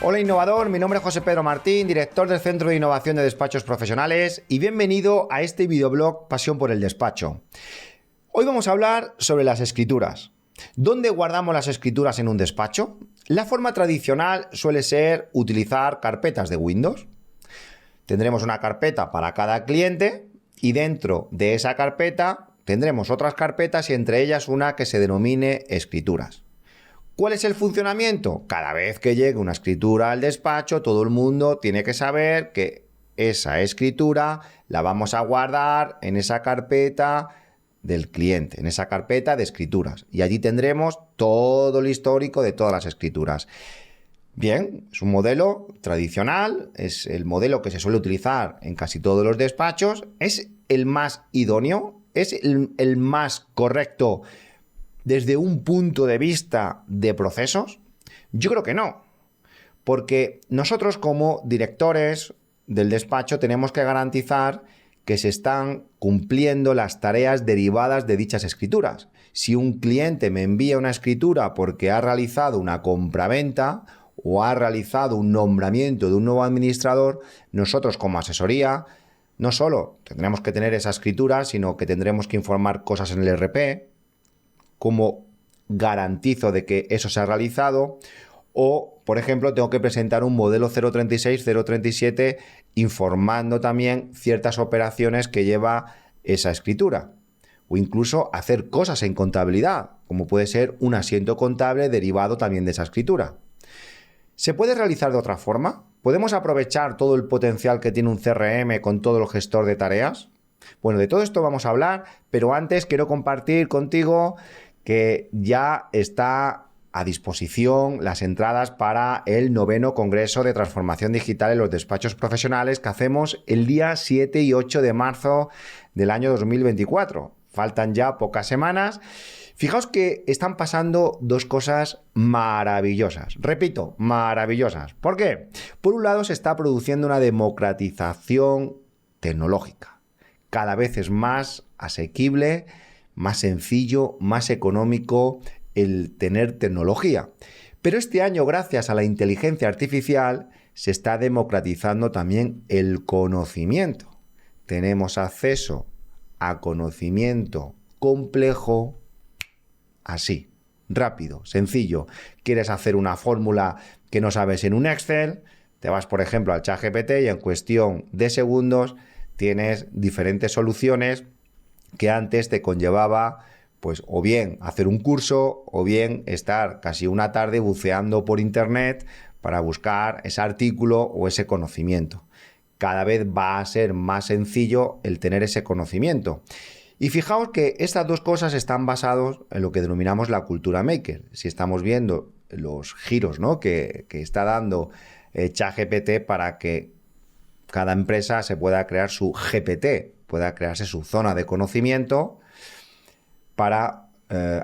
Hola innovador, mi nombre es José Pedro Martín, director del Centro de Innovación de Despachos Profesionales y bienvenido a este videoblog Pasión por el Despacho. Hoy vamos a hablar sobre las escrituras. ¿Dónde guardamos las escrituras en un despacho? La forma tradicional suele ser utilizar carpetas de Windows. Tendremos una carpeta para cada cliente y dentro de esa carpeta tendremos otras carpetas y entre ellas una que se denomine escrituras. ¿Cuál es el funcionamiento? Cada vez que llegue una escritura al despacho, todo el mundo tiene que saber que esa escritura la vamos a guardar en esa carpeta del cliente, en esa carpeta de escrituras. Y allí tendremos todo el histórico de todas las escrituras. Bien, es un modelo tradicional, es el modelo que se suele utilizar en casi todos los despachos, es el más idóneo, es el más correcto desde un punto de vista de procesos. Yo creo que no, porque nosotros como directores del despacho tenemos que garantizar que se están cumpliendo las tareas derivadas de dichas escrituras. Si un cliente me envía una escritura porque ha realizado una compraventa o ha realizado un nombramiento de un nuevo administrador, nosotros como asesoría no solo tendremos que tener esa escritura, sino que tendremos que informar cosas en el RP, cómo garantizo de que eso se ha realizado, o, por ejemplo, tengo que presentar un modelo 036, 037 informando también ciertas operaciones que lleva esa escritura. O incluso hacer cosas en contabilidad, como puede ser un asiento contable derivado también de esa escritura. ¿Se puede realizar de otra forma? ¿Podemos aprovechar todo el potencial que tiene un CRM con todo el gestor de tareas? Bueno, de todo esto vamos a hablar, pero antes quiero compartir contigo que ya está a disposición las entradas para el 9º Congreso de Transformación Digital en los Despachos Profesionales que hacemos el día 7 y 8 de marzo del año 2024. Faltan ya pocas semanas. Fijaos que están pasando dos cosas maravillosas. Repito, maravillosas. ¿Por qué? Por un lado se está produciendo una democratización tecnológica. Cada vez es más asequible, más sencillo, más económico el tener tecnología. Pero este año, gracias a la inteligencia artificial, se está democratizando también el conocimiento. Tenemos acceso a conocimiento complejo, así, rápido, sencillo. ¿Quieres hacer una fórmula que no sabes en un Excel? Te vas, por ejemplo, al ChatGPT y en cuestión de segundos tienes diferentes soluciones que antes te conllevaba, pues, o bien hacer un curso, o bien estar casi una tarde buceando por internet para buscar ese artículo o ese conocimiento. Cada vez va a ser más sencillo el tener ese conocimiento. Y fijaos que estas dos cosas están basadas en lo que denominamos la cultura maker. Si estamos viendo los giros, ¿no?, que está dando ChatGPT para que cada empresa se pueda crear su GPT, pueda crearse su zona de conocimiento para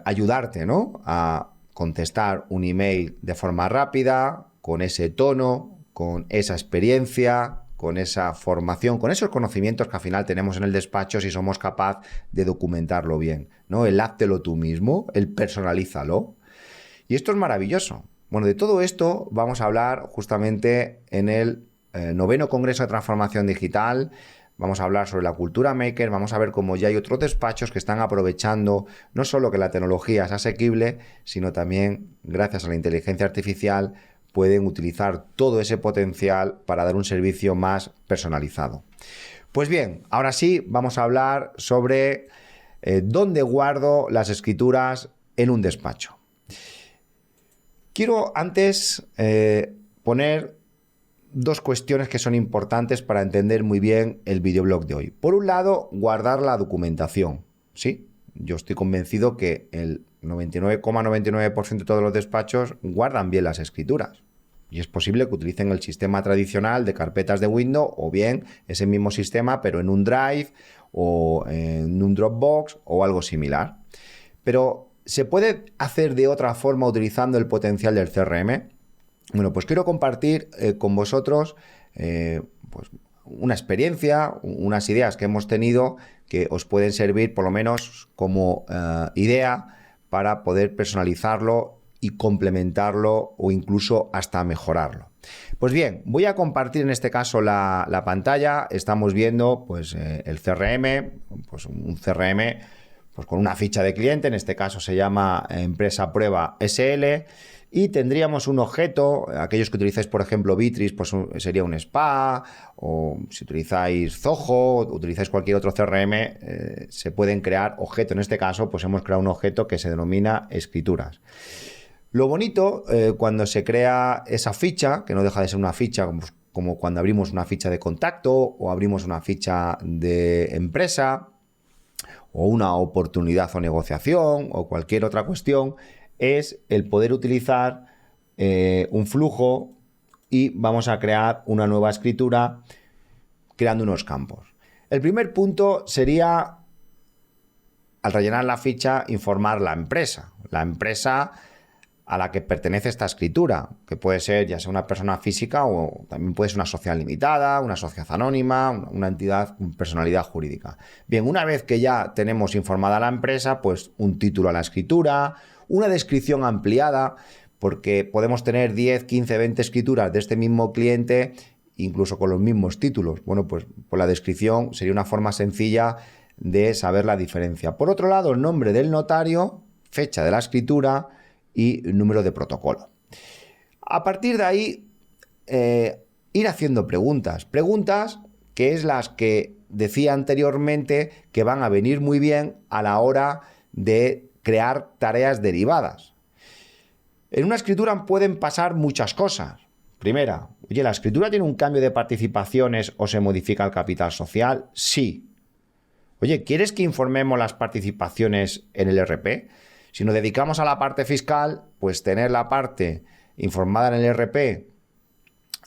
ayudarte, ¿no?, a contestar un email de forma rápida, con ese tono, con esa experiencia, con esa formación, con esos conocimientos que al final tenemos en el despacho si somos capaces de documentarlo bien, ¿no? El háztelo tú mismo, el personalízalo. Y esto es maravilloso. Bueno, de todo esto vamos a hablar justamente en el 9º Congreso de Transformación Digital. Vamos a hablar sobre la cultura maker, vamos a ver cómo ya hay otros despachos que están aprovechando no solo que la tecnología es asequible, sino también, gracias a la inteligencia artificial, pueden utilizar todo ese potencial para dar un servicio más personalizado. Pues bien, ahora sí vamos a hablar sobre dónde guardo las escrituras en un despacho. Quiero antes poner dos cuestiones que son importantes para entender muy bien el videoblog de hoy. Por un lado, guardar la documentación. Sí, yo estoy convencido que el 99,99% de todos los despachos guardan bien las escrituras. Y es posible que utilicen el sistema tradicional de carpetas de Windows o bien ese mismo sistema pero en un Drive o en un Dropbox o algo similar. Pero ¿se puede hacer de otra forma utilizando el potencial del CRM? Bueno, pues quiero compartir con vosotros pues una experiencia, unas ideas que hemos tenido que os pueden servir por lo menos como idea para poder personalizarlo y complementarlo o incluso hasta mejorarlo. Pues bien, voy a compartir en este caso la pantalla. Estamos viendo pues, el CRM, pues un CRM pues, con una ficha de cliente, en este caso se llama Empresa Prueba SL, y tendríamos un objeto. Aquellos que utilizáis, por ejemplo, Bitris, pues sería un spa, o si utilizáis Zoho, o utilizáis cualquier otro CRM, se pueden crear objetos. En este caso, pues hemos creado un objeto que se denomina escrituras. Lo bonito, cuando se crea esa ficha, que no deja de ser una ficha como cuando abrimos una ficha de contacto o abrimos una ficha de empresa o una oportunidad o negociación o cualquier otra cuestión, es el poder utilizar un flujo y vamos a crear una nueva escritura creando unos campos. El primer punto sería, al rellenar la ficha, informar la empresa a la que pertenece esta escritura, que puede ser ya sea una persona física o también puede ser una sociedad limitada, una sociedad anónima, una entidad con personalidad jurídica. Bien, una vez que ya tenemos informada a la empresa, pues un título a la escritura, una descripción ampliada, porque podemos tener 10, 15, 20 escrituras de este mismo cliente, incluso con los mismos títulos. Bueno, pues la descripción sería una forma sencilla de saber la diferencia. Por otro lado, el nombre del notario, fecha de la escritura y número de protocolo. A partir de ahí, ir haciendo preguntas que es las que decía anteriormente que van a venir muy bien a la hora de crear tareas derivadas. En una escritura pueden pasar muchas cosas. Primera, oye, ¿la escritura tiene un cambio de participaciones o se modifica el capital social? Sí. Oye, ¿quieres que informemos las participaciones en el RP? Si nos dedicamos a la parte fiscal, pues tener la parte informada en el RP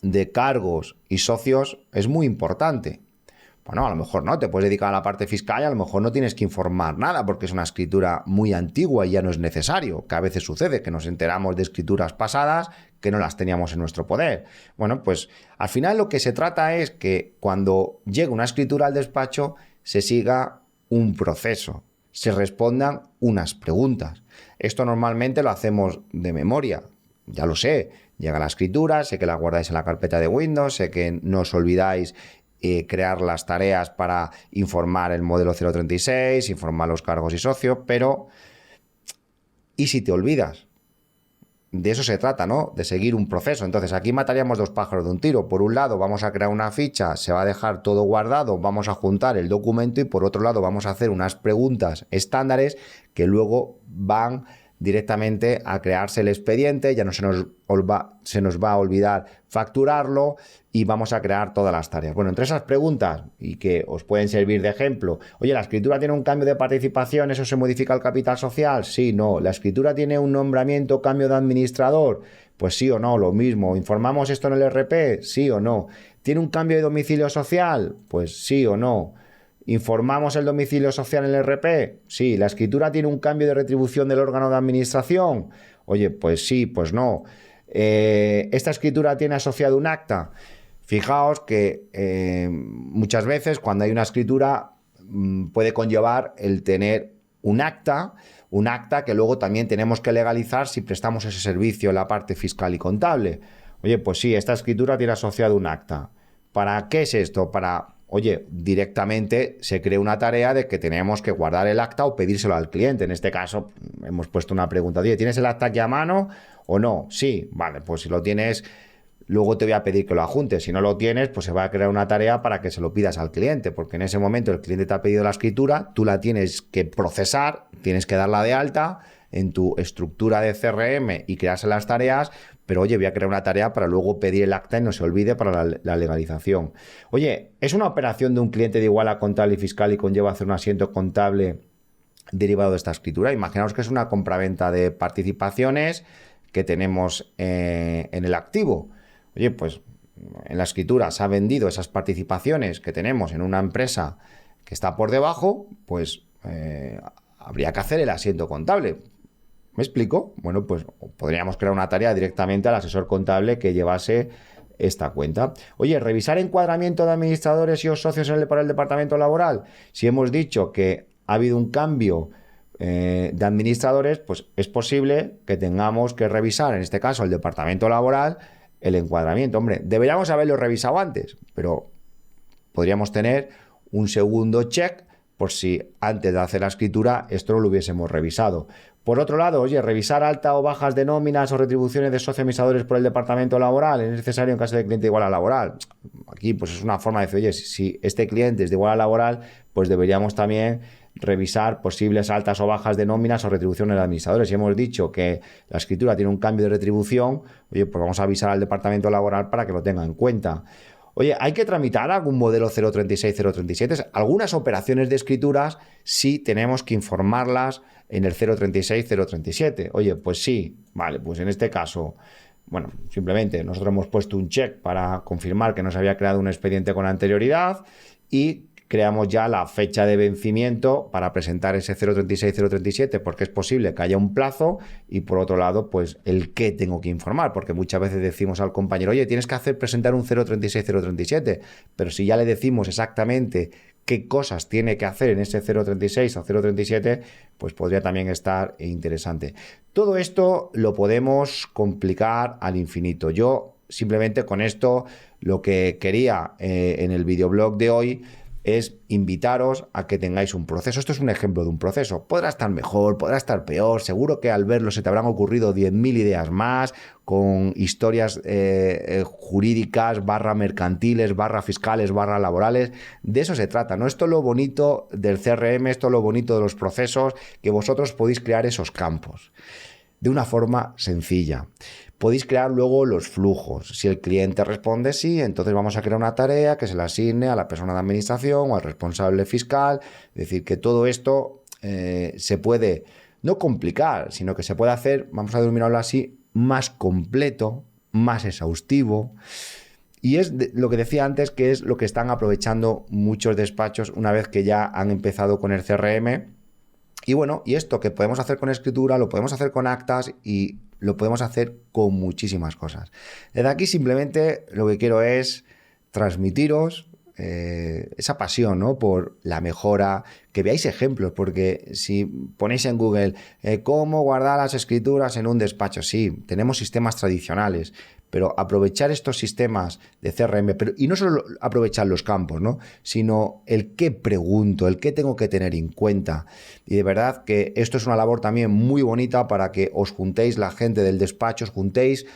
de cargos y socios es muy importante. Bueno, a lo mejor no, te puedes dedicar a la parte fiscal y a lo mejor no tienes que informar nada porque es una escritura muy antigua y ya no es necesario, que a veces sucede que nos enteramos de escrituras pasadas que no las teníamos en nuestro poder. Bueno, pues al final lo que se trata es que cuando llegue una escritura al despacho se siga un proceso, se respondan unas preguntas. Esto normalmente lo hacemos de memoria, ya lo sé, llega la escritura, sé que la guardáis en la carpeta de Windows, sé que no os olvidáis crear las tareas para informar el modelo 036, informar los cargos y socios, pero ¿y si te olvidas? De eso se trata, ¿no? De seguir un proceso. Entonces aquí mataríamos dos pájaros de un tiro. Por un lado vamos a crear una ficha, se va a dejar todo guardado, vamos a juntar el documento y por otro lado vamos a hacer unas preguntas estándares que luego van directamente a crearse el expediente, ya no se nos va a olvidar facturarlo y vamos a crear todas las tareas. Bueno, entre esas preguntas y que os pueden servir de ejemplo, oye, ¿la escritura tiene un cambio de participación? ¿Eso se modifica el capital social? Sí, no. ¿La escritura tiene un nombramiento, cambio de administrador? Pues sí o no, lo mismo. ¿Informamos esto en el RP? Sí o no. ¿Tiene un cambio de domicilio social? Pues sí o no. ¿Informamos el domicilio social en el RP? Sí. ¿La escritura tiene un cambio de retribución del órgano de administración? Oye, pues sí, pues no. ¿Esta escritura tiene asociado un acta? Fijaos que muchas veces cuando hay una escritura puede conllevar el tener un acta que luego también tenemos que legalizar si prestamos ese servicio en la parte fiscal y contable. Oye, pues sí, esta escritura tiene asociado un acta. ¿Para qué es esto? Oye, directamente se crea una tarea de que tenemos que guardar el acta o pedírselo al cliente. En este caso, hemos puesto una pregunta. Oye, ¿tienes el acta aquí a mano o no? Sí, vale, pues si lo tienes, luego te voy a pedir que lo adjuntes. Si no lo tienes, pues se va a crear una tarea para que se lo pidas al cliente, porque en ese momento el cliente te ha pedido la escritura, tú la tienes que procesar, tienes que darla de alta en tu estructura de CRM y crearse las tareas, pero oye, voy a crear una tarea para luego pedir el acta y no se olvide para la legalización. Oye, ¿es una operación de un cliente de igual a contable y fiscal y conlleva hacer un asiento contable derivado de esta escritura? Imaginaos que es una compraventa de participaciones que tenemos en el activo. Oye, pues en la escritura se ha vendido esas participaciones que tenemos en una empresa que está por debajo, pues habría que hacer el asiento contable. ¿Me explico? Bueno, pues podríamos crear una tarea directamente al asesor contable que llevase esta cuenta. Oye, revisar encuadramiento de administradores y o socios por el departamento laboral. Si hemos dicho que ha habido un cambio de administradores, pues es posible que tengamos que revisar, en este caso el departamento laboral, el encuadramiento. Hombre, deberíamos haberlo revisado antes, pero podríamos tener un segundo check por si antes de hacer la escritura esto lo hubiésemos revisado. Por otro lado, oye, revisar alta o bajas de nóminas o retribuciones de socios administradores por el departamento laboral es necesario en caso de cliente igual a laboral. Aquí pues es una forma de decir, oye, si este cliente es de igual a laboral, pues deberíamos también revisar posibles altas o bajas de nóminas o retribuciones de administradores. Si hemos dicho que la escritura tiene un cambio de retribución, oye, pues vamos a avisar al departamento laboral para que lo tenga en cuenta. Oye, ¿hay que tramitar algún modelo 036, 037? Algunas operaciones de escrituras sí tenemos que informarlas en el 036, 037. Oye, pues sí, vale, pues en este caso, bueno, simplemente nosotros hemos puesto un check para confirmar que nos había creado un expediente con anterioridad y creamos ya la fecha de vencimiento para presentar ese 036, 037, porque es posible que haya un plazo, y por otro lado, pues el qué tengo que informar, porque muchas veces decimos al compañero, oye, tienes que presentar un 036, 037, pero si ya le decimos exactamente qué cosas tiene que hacer en ese 036 o 037, pues podría también estar interesante. Todo esto lo podemos complicar al infinito. Yo simplemente con esto lo que quería en el videoblog de hoy es invitaros a que tengáis un proceso. Esto es un ejemplo de un proceso. Podrá estar mejor, podrá estar peor. Seguro que al verlo se te habrán ocurrido 10.000 ideas más, con historias jurídicas, mercantiles, fiscales, laborales. De eso se trata, ¿no? Esto es lo bonito del CRM, esto es lo bonito de los procesos, que vosotros podéis crear esos campos de una forma sencilla. Podéis crear luego los flujos. Si el cliente responde sí, entonces vamos a crear una tarea que se le asigne a la persona de administración o al responsable fiscal. Es decir, que todo esto se puede no complicar, sino que se puede hacer, vamos a denominarlo así, más completo, más exhaustivo. Y es lo que decía antes, que es lo que están aprovechando muchos despachos una vez que ya han empezado con el CRM. Y bueno, y esto que podemos hacer con escritura, lo podemos hacer con actas y lo podemos hacer con muchísimas cosas. Desde aquí simplemente lo que quiero es transmitiros esa pasión, ¿no?, por la mejora, que veáis ejemplos, porque si ponéis en Google cómo guardar las escrituras en un despacho, sí, tenemos sistemas tradicionales, pero aprovechar estos sistemas de CRM, y no solo aprovechar los campos, ¿no?, sino el qué pregunto, el qué tengo que tener en cuenta. Y de verdad que esto es una labor también muy bonita para que os juntéis, la gente del despacho, os juntéis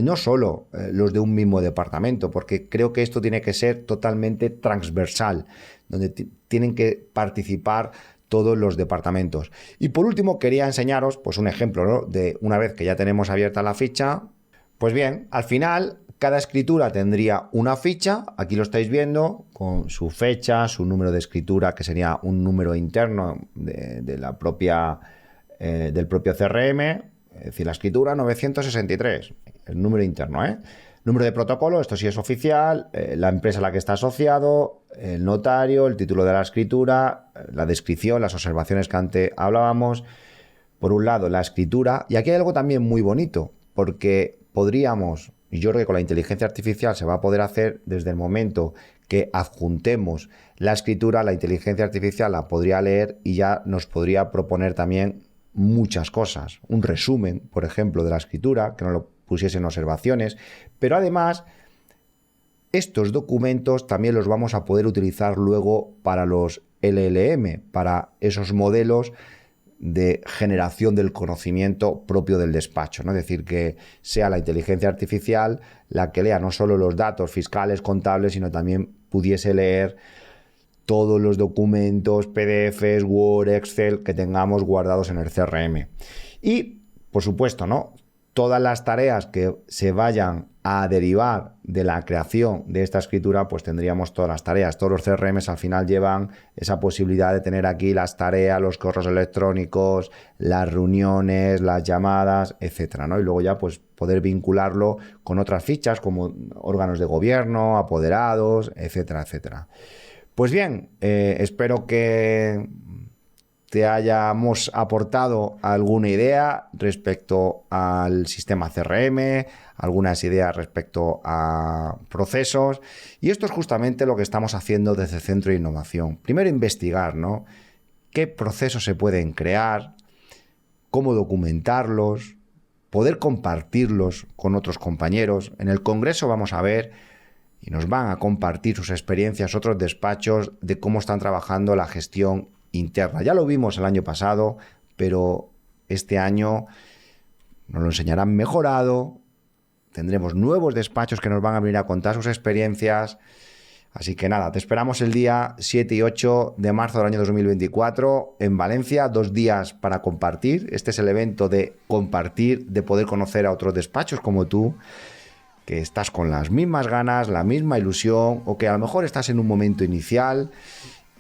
no solo los de un mismo departamento, porque creo que esto tiene que ser totalmente transversal, donde tienen que participar todos los departamentos. Y por último quería enseñaros pues un ejemplo, ¿no?, de una vez que ya tenemos abierta la ficha. Pues bien, al final cada escritura tendría una ficha, aquí lo estáis viendo, con su fecha, su número de escritura, que sería un número interno de la propia, del propio CRM, es decir, la escritura 963, el número interno, número de protocolo, esto sí es oficial, la empresa a la que está asociado, el notario, el título de la escritura, la descripción, las observaciones que antes hablábamos. Por un lado, la escritura, y aquí hay algo también muy bonito, porque podríamos, y yo creo que con la inteligencia artificial se va a poder hacer desde el momento que adjuntemos la escritura, la inteligencia artificial la podría leer y ya nos podría proponer también muchas cosas. Un resumen, por ejemplo, de la escritura, que no lo pusiese en observaciones, pero además estos documentos también los vamos a poder utilizar luego para los LLM, para esos modelos de generación del conocimiento propio del despacho, ¿no? Es decir, que sea la inteligencia artificial la que lea no solo los datos fiscales, contables, sino también pudiese leer todos los documentos, PDFs, Word, Excel que tengamos guardados en el CRM. Y, por supuesto, ¿no?, todas las tareas que se vayan a derivar de la creación de esta escritura, pues tendríamos todas las tareas. Todos los CRMs al final llevan esa posibilidad de tener aquí las tareas, los correos electrónicos, las reuniones, las llamadas, etcétera, ¿no? Y luego ya pues poder vincularlo con otras fichas como órganos de gobierno, apoderados, etcétera, etcétera. Pues bien, espero que te hayamos aportado alguna idea respecto al sistema CRM, algunas ideas respecto a procesos, y esto es justamente lo que estamos haciendo desde el Centro de Innovación. Primero investigar, ¿no?, qué procesos se pueden crear, cómo documentarlos, poder compartirlos con otros compañeros. En el Congreso vamos a ver y nos van a compartir sus experiencias otros despachos de cómo están trabajando la gestión interna. Ya lo vimos el año pasado, pero este año nos lo enseñarán mejorado. Tendremos nuevos despachos que nos van a venir a contar sus experiencias. Así que nada, te esperamos el día 7 y 8 de marzo del año 2024 en Valencia, 2 días para compartir. Este es el evento de compartir, de poder conocer a otros despachos como tú, que estás con las mismas ganas, la misma ilusión, o que a lo mejor estás en un momento inicial,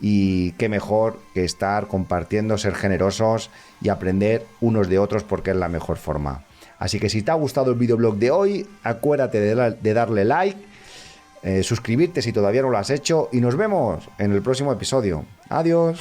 y qué mejor que estar compartiendo, ser generosos y aprender unos de otros, porque es la mejor forma. Así que si te ha gustado el videoblog de hoy, acuérdate de darle like, suscribirte si todavía no lo has hecho, y nos vemos en el próximo episodio. Adiós.